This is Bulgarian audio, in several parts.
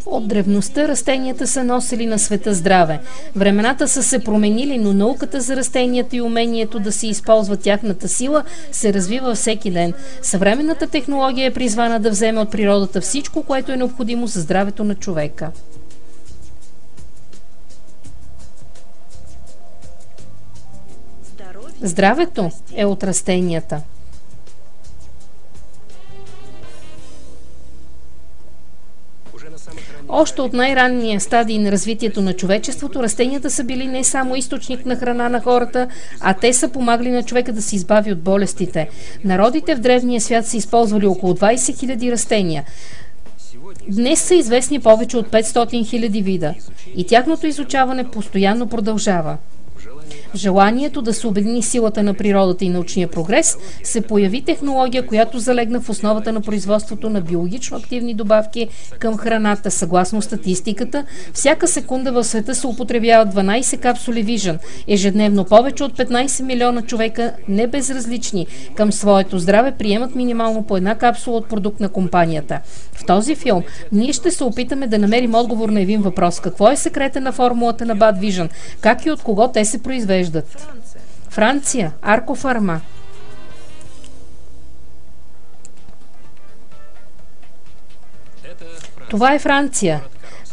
От древността растенията са носили на света здраве. Времената са се променили, но науката за растенията и умението да се използва тяхната сила се развива всеки ден. Съвременната технология е призвана да вземе от природата всичко, което е необходимо за здравето на човека. Здравето е от растенията. Още от най-ранния стадий на развитието на човечеството, растенията са били не само източник на храна на хората, а те са помагали на човека да се избави от болестите. Народите в древния свят са използвали около 20 000 растения. Днес са известни повече от 500 000 вида и тяхното изучаване постоянно продължава. В желанието да се обедини силата на природата и научния прогрес се появи технология, която залегна в основата на производството на биологично активни добавки към храната. Съгласно статистиката, всяка секунда в света се употребяват 12 капсули Vision. Ежедневно повече от 15 милиона човека, не безразлични към своето здраве, приемат минимално по една капсула от продукт на компанията. В този филм ние ще се опитаме да намерим отговор на един въпрос. Какво е секрета на формулата на Bad Vision? Как и от кого те се произвеждат? Франция. Аркофарма. Това е Франция.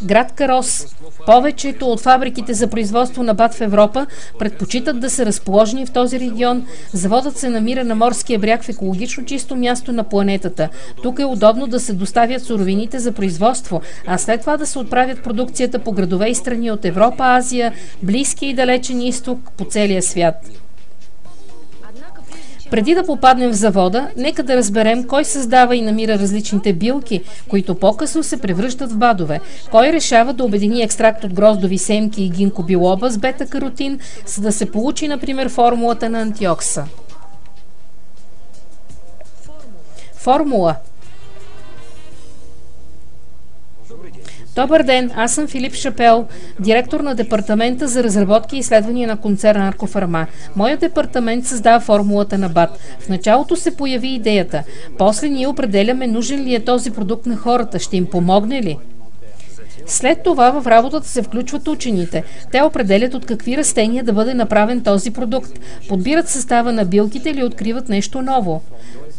Град Карос. Повечето от фабриките за производство на бат в Европа предпочитат да са разположени в този регион. Заводът се намира на морския бряг в екологично чисто място на планетата. Тук е удобно да се доставят суровините за производство, а след това да се отправят продукцията по градове и страни от Европа, Азия, Близкия и Далечен изток, по целия свят. Преди да попаднем в завода, нека да разберем кой създава и намира различните билки, които по-късно се превръщат в бадове. Кой решава да обедини екстракт от гроздови семки и гинко билоба с бета-каротин, за да се получи, например, формулата на антиокса. Формула. Добър ден, аз съм Филип Шапел, директор на департамента за разработки и изследвания на концерна Аркофарма. Моят департамент създава формулата на БАТ. В началото се появи идеята. После ние определяме нужен ли е този продукт на хората, ще им помогне ли? След това в работата се включват учените. Те определят от какви растения да бъде направен този продукт, подбират състава на билките или откриват нещо ново.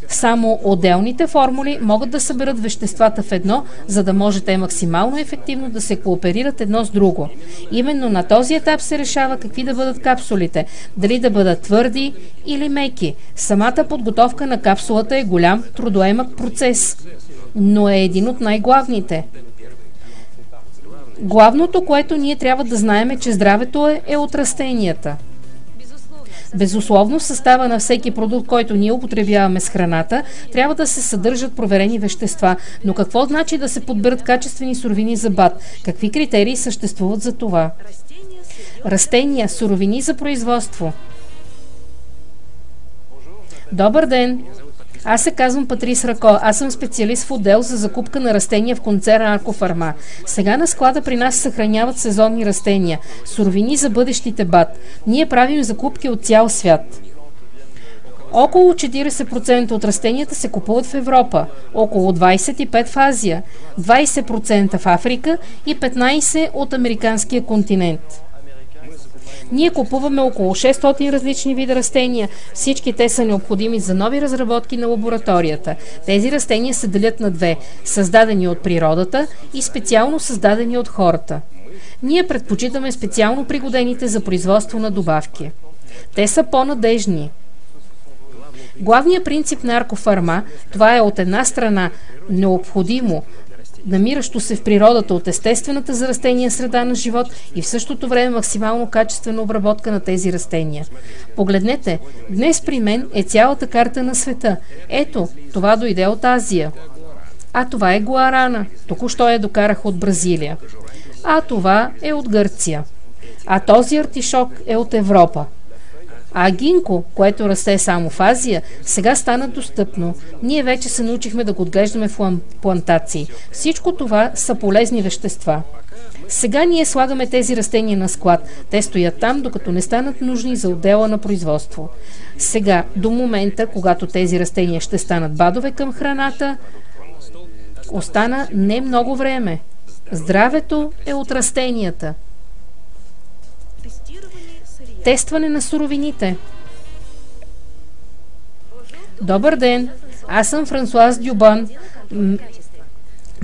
Само отделните формули могат да съберат веществата в едно, за да може те максимално ефективно да се кооперират едно с друго. Именно на този етап се решава какви да бъдат капсулите, дали да бъдат твърди или меки. Самата подготовка на капсулата е голям, трудоемък процес, но е един от най-главните. Главното, което ние трябва да знаем, е, че здравето е от растенията. Безусловно, в състава на всеки продукт, който ние употребяваме с храната, трябва да се съдържат проверени вещества. Но какво значи да се подберат качествени суровини за БАТ? Какви критерии съществуват за това? Растения, суровини за производство. Добър ден! Аз се казвам Патрис Рако. Аз съм специалист в отдел за закупка на растения в концерна Аркофарма. Сега на склада при нас се съхраняват сезонни растения, суровини за бъдещите БАТ. Ние правим закупки от цял свят. Около 40% от растенията се купуват в Европа, около 25% в Азия, 20% в Африка и 15% от американския континент. Ние купуваме около 600 различни вида растения. Всички те са необходими за нови разработки на лабораторията. Тези растения се делят на две – създадени от природата и специално създадени от хората. Ние предпочитаме специално пригодените за производство на добавки. Те са по-надежни. Главният принцип на Аркофарма, това е от една страна необходимо, намиращо се в природата от естествената за растения среда на живот и в същото време максимално качествена обработка на тези растения. Погледнете, днес при мен е цялата карта на света. Ето, това дойде от Азия. А това е гуарана. Току-що я докарах от Бразилия. А това е от Гърция. А този артишок е от Европа. А гинко, което расте само в Азия, сега стана достъпно. Ние вече се научихме да го отглеждаме в плантации. Всичко това са полезни вещества. Сега ние слагаме тези растения на склад. Те стоят там, докато не станат нужни за отдела на производство. Сега, до момента, когато тези растения ще станат бадове към храната, остана не много време. Здравето е от растенията. Тестване на суровините. Добър ден! Аз съм Франсуаз Дюбан.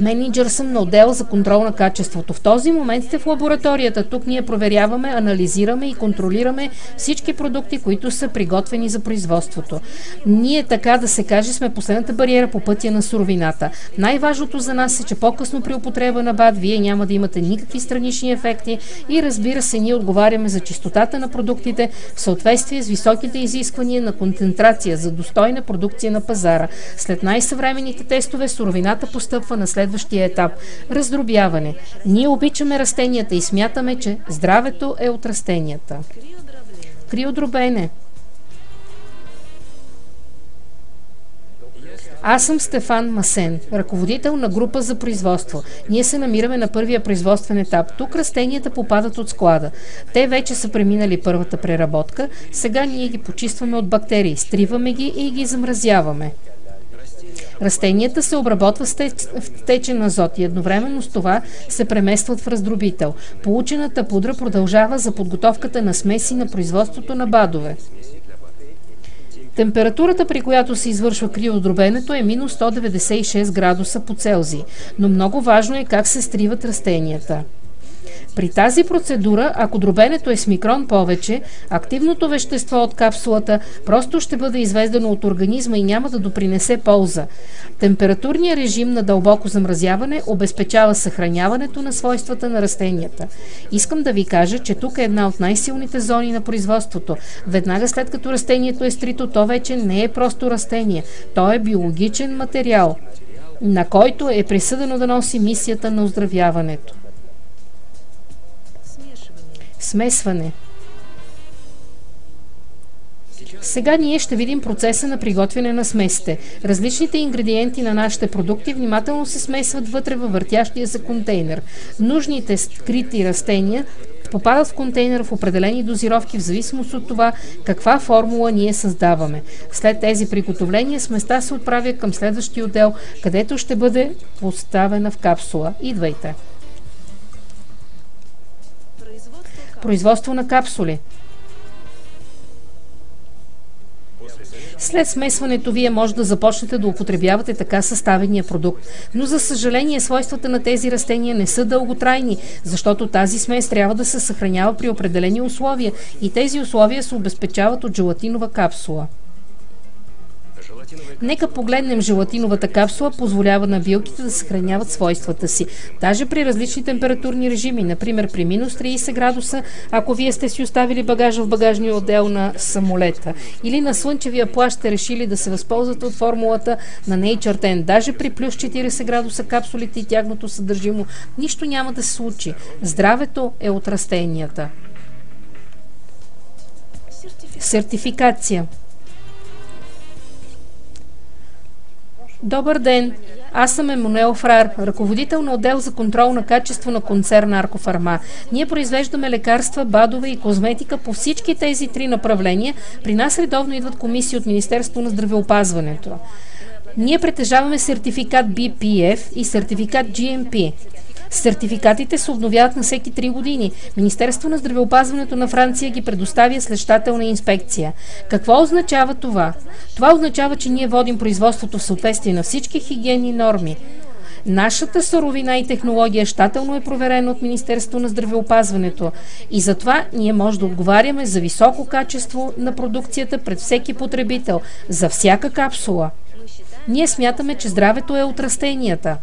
Мениджър съм на отдел за контрол на качеството. В този момент сте в лабораторията. Тук ние проверяваме, анализираме и контролираме всички продукти, които са приготвени за производството. Ние, така да се каже, сме последната бариера по пътя на суровината. Най-важното за нас е, че по-късно при употреба на БАД вие няма да имате никакви странични ефекти и, разбира се, ние отговаряме за чистотата на продуктите в съответствие с високите изисквания на концентрация за достойна продукция на пазара. След най-съвременните тестове суровината постъпва на следващия етап – раздробяване. Ние обичаме растенията и смятаме, че здравето е от растенията. Криодробене. Аз съм Стефан Масен, ръководител на група за производство. Ние се намираме на първия производствен етап. Тук растенията попадат от склада. Те вече са преминали първата преработка. Сега ние ги почистваме от бактерии, стриваме ги и ги замразяваме. Растенията се обработват в течен азот и едновременно с това се преместват в раздробител. Получената пудра продължава за подготовката на смеси на производството на БАДове. Температурата, при която се извършва криодробенето, е минус 196 градуса по Целзий, но много важно е как се стриват растенията. При тази процедура, ако дробенето е с микрон повече, активното вещество от капсулата просто ще бъде изведено от организма и няма да допринесе полза. Температурният режим на дълбоко замразяване обезпечава съхраняването на свойствата на растенията. Искам да ви кажа, че тук е една от най-силните зони на производството. Веднага след като растението е стрито, то вече не е просто растение. То е биологичен материал, на който е присъдено да носи мисията на оздравяването. Смесване. Сега ние ще видим процеса на приготвяне на смесите. Различните ингредиенти на нашите продукти внимателно се смесват вътре във въртящия се контейнер. Нужните скрити растения попадат в контейнера в определени дозировки в зависимост от това каква формула ние създаваме. След тези приготовления сместа се отправя към следващия отдел, където ще бъде поставена в капсула. Идвайте! Производство на капсули. След смесването вие може да започнете да употребявате така съставения продукт. Но за съжаление свойствата на тези растения не са дълготрайни, защото тази смес трябва да се съхранява при определени условия и тези условия се обезпечават от желатинова капсула. Нека погледнем желатиновата капсула, позволява на билките да съхраняват свойствата си. Даже при различни температурни режими, например при минус 30 градуса, ако вие сте си оставили багажа в багажния отдел на самолета, или на слънчевия плаж сте решили да се възползвате от формулата на Nature 10. Даже при плюс 40 градуса капсулите и тяхното съдържимо, нищо няма да се случи. Здравето е от растенията. Сертификация. Добър ден! Аз съм Емануел Фрар, ръководител на отдел за контрол на качество на концерна Аркофарма. Ние произвеждаме лекарства, БАДове и козметика по всички тези три направления. При нас редовно идват комисии от Министерството на здравеопазването. Ние притежаваме сертификат BPF и сертификат GMP. Сертификатите се обновяват на всеки 3 години. Министерството на здравеопазването на Франция ги предоставя след щателна инспекция. Какво означава това? Това означава, че ние водим производството в съответствие на всички хигиенни норми. Нашата суровина и технология щателно е проверена от Министерството на здравеопазването и затова ние може да отговаряме за високо качество на продукцията пред всеки потребител, за всяка капсула. Ние смятаме, че здравето е от растенията.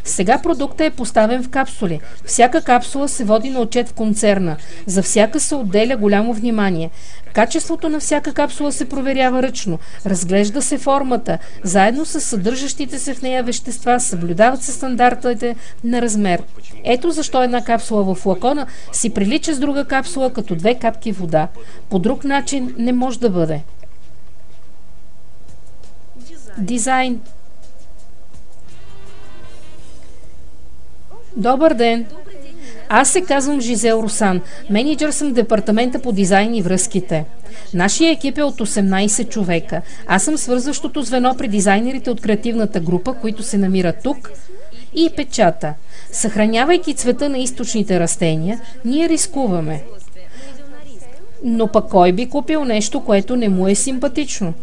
Сега продуктът е поставен в капсули. Всяка капсула се води на отчет в концерна. За всяка се отделя голямо внимание. Качеството на всяка капсула се проверява ръчно. Разглежда се формата. Заедно с съдържащите се в нея вещества съблюдават се стандартите на размер. Ето защо една капсула в флакона си прилича с друга капсула като 2 капки вода. По друг начин не може да бъде. Дизайн. Добър ден! Аз се казвам Жизел Русан. Мениджър съм в департамента по дизайн и връзките. Нашия екип е от 18 човека. Аз съм свързващото звено при дизайнерите от креативната група, които се намират тук и печата. Съхранявайки цвета на източните растения, ние рискуваме. Но пък кой би купил нещо, което не му е симпатично?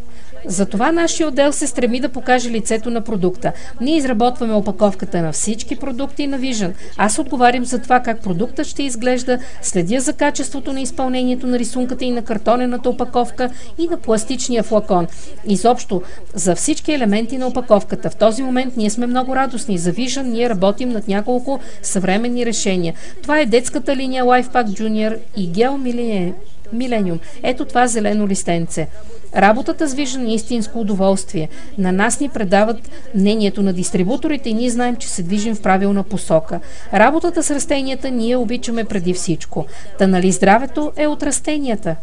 Затова нашия отдел се стреми да покаже лицето на продукта. Ние изработваме опаковката на всички продукти на Vision. Аз отговарям за това как продуктът ще изглежда, следя за качеството на изпълнението на рисунката и на картонената опаковка и на пластичния флакон. Изобщо за всички елементи на опаковката. В този момент ние сме много радостни. За Vision ние работим над няколко съвременни решения. Това е детската линия LifePack Junior и Gel Millennium. Ето това зелено листенце. Работата с Vision е истинско удоволствие. На нас ни предават мнението на дистрибуторите и ние знаем, че се движим в правилна посока. Работата с растенията ние обичаме преди всичко. Та нали здравето е от растенията?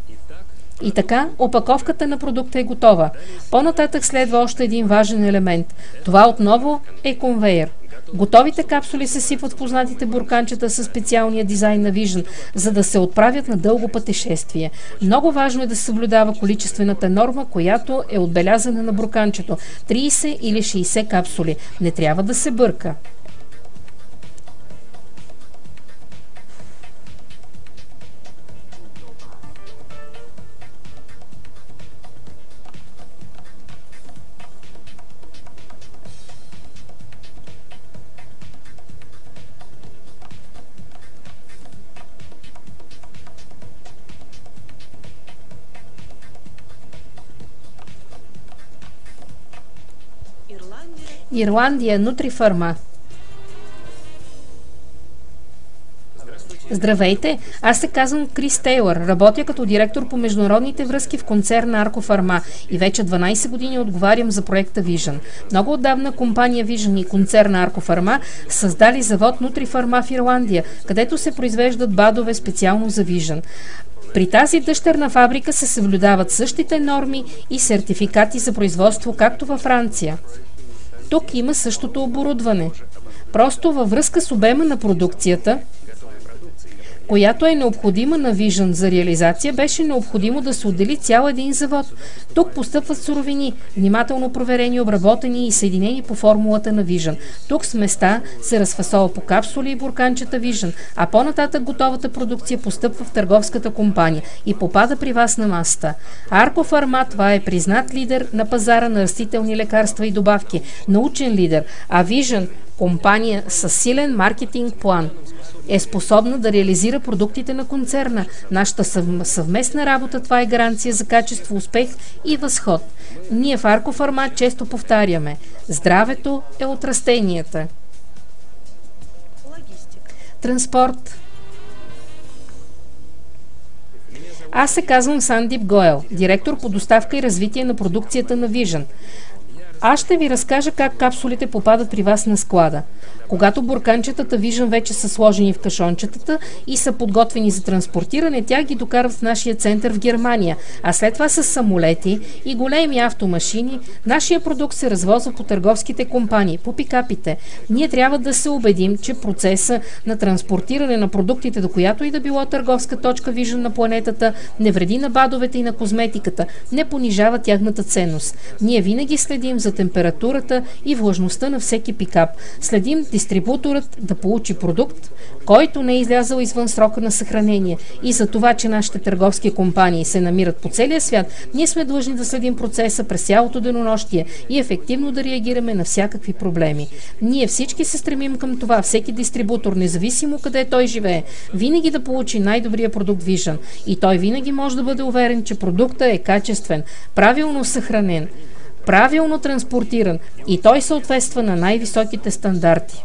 И така, опаковката на продукта е готова. По-нататък следва още един важен елемент. Това отново е конвейер. Готовите капсули се сипват в познатите бурканчета със специалния дизайн на Vision, за да се отправят на дълго пътешествие. Много важно е да се съблюдава количествената норма, която е отбелязана на бурканчето. 30 или 60 капсули. Не трябва да се бърка. Ирландия, Нутрифарма. Здравейте, аз се казвам Крис Тейлър, работя като директор по международните връзки в концерна Аркофарма и вече 12 години отговарям за проекта Vision. Много отдавна компания Vision и концерна Аркофарма създали завод Нутрифарма в Ирландия, където се произвеждат бадове специално за Vision. При тази дъщерна фабрика се съблюдават същите норми и сертификати за производство, както във Франция. Тук има същото оборудване. Просто във връзка с обема на продукцията, която е необходима на Vision за реализация, беше необходимо да се отдели цял един завод. Тук постъпват суровини, внимателно проверени, обработени и съединени по формулата на Vision. Тук с места се разфасова по капсули и бурканчета Vision, а по-нататък готовата продукция постъпва в търговската компания и попада при вас на масата. Аркофарма, това е признат лидер на пазара на растителни лекарства и добавки, научен лидер, а Vision, компания с силен маркетинг план, е способна да реализира продуктите на концерна. Нашата съвместна работа, това е гаранция за качество, успех и възход. Ние в Аркофарма често повтаряме: здравето е от растенията. Транспорт. Аз се казвам Сандип Гоел, директор по доставка и развитие на продукцията на Vision. Аз ще ви разкажа как капсулите попадат при вас на склада. Когато бурканчетата Vision вече са сложени в кашончетата и са подготвени за транспортиране, тя ги докарват в нашия център в Германия, а след това с самолети и големи автомашини нашия продукт се развозва по търговските компании, по пикапите. Ние трябва да се убедим, че процеса на транспортиране на продуктите, до която и да било търговска точка Vision на планетата, не вреди на бадовете и на козметиката, не понижава тяхната ценност. Ние винаги следим за температурата и влажността на всеки пикап. Следим дистрибуторът да получи продукт, който не е излязъл извън срока на съхранение. И за това, че нашите търговски компании се намират по целия свят, ние сме длъжни да следим процеса през цялото денонощие и ефективно да реагираме на всякакви проблеми. Ние всички се стремим към това, всеки дистрибутор, независимо къде той живее, винаги да получи най-добрия продукт Vision. И той винаги може да бъде уверен, че продуктът е качествен, правилно съхранен, правилно транспортиран и той съответства на най-високите стандарти.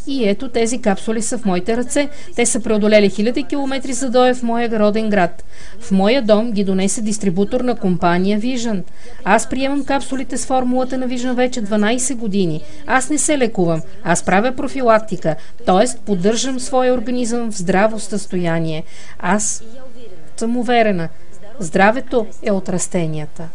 И ето тези капсули са в моите ръце. Те са преодолели хиляди километри задоя в моя роден град. В моя дом ги донесе дистрибутор на компания Vision. Аз приемам капсулите с формулата на Vision вече 12 години. Аз не се лекувам. Аз правя профилактика, т.е. поддържам своя организъм в здраво състояние. Аз съм уверена. Здравето е от растенията.